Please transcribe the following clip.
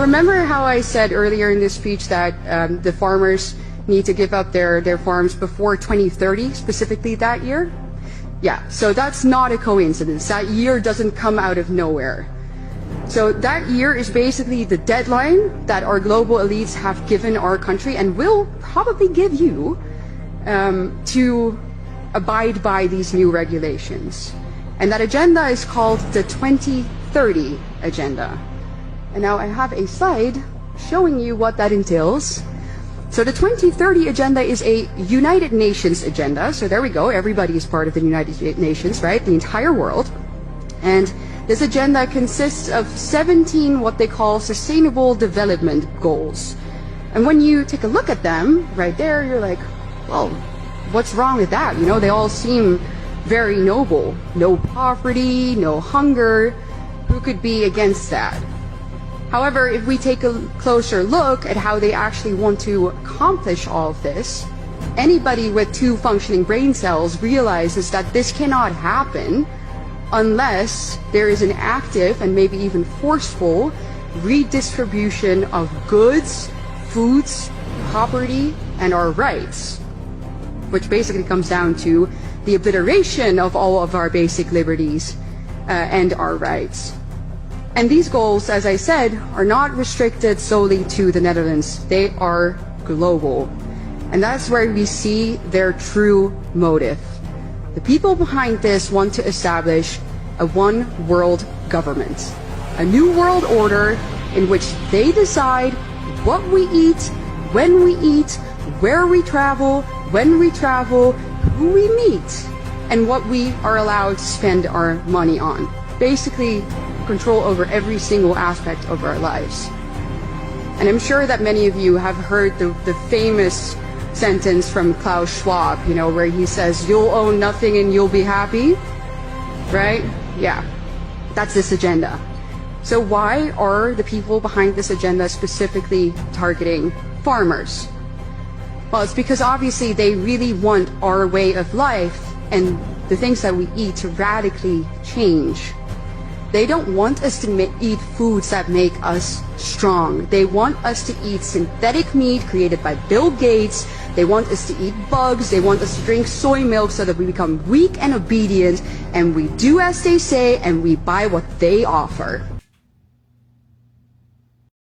remember how I said earlier in this speech that the farmers need to give up their farms before 2030, specifically that year? Yeah, so that's not a coincidence. That year doesn't come out of nowhere. So that year is basically the deadline that our global elites have given our country and will probably give you to abide by these new regulations. And that agenda is called the 2030 Agenda. And now I have a slide showing you what that entails. So the 2030 Agenda is a United Nations agenda. So there we go, everybody is part of the United Nations, right? The entire world. And this agenda consists of 17 what they call Sustainable Development Goals. And when you take a look at them, right there, you're like, well, what's wrong with that? You know, they all seem very noble. No poverty, no hunger. Who could be against that? However, if we take a closer look at how they actually want to accomplish all of this, anybody with 2 functioning brain cells realizes that this cannot happen unless there is an active and maybe even forceful redistribution of goods, foods, property, and our rights, which basically comes down to the obliteration of all of our basic liberties and our rights. And these goals, as I said, are not restricted solely to the Netherlands. They are global. And that's where we see their true motive. The people behind this want to establish a one world government, a new world order in which they decide what we eat, when we eat, where we travel, when we travel, who we meet, and what we are allowed to spend our money on. Basically, control over every single aspect of our lives. And I'm sure that many of you have heard the famous sentence from Klaus Schwab, you know, where he says, "You'll own nothing and you'll be happy," right? Yeah, that's this agenda. So why are the people behind this agenda specifically targeting farmers? Well, it's because obviously they really want our way of life and the things that we eat to radically change. They don't want us to eat foods that make us strong. They want us to eat synthetic meat created by Bill Gates. They want us to eat bugs. They want us to drink soy milk so that we become weak and obedient, and we do as they say and we buy what they offer.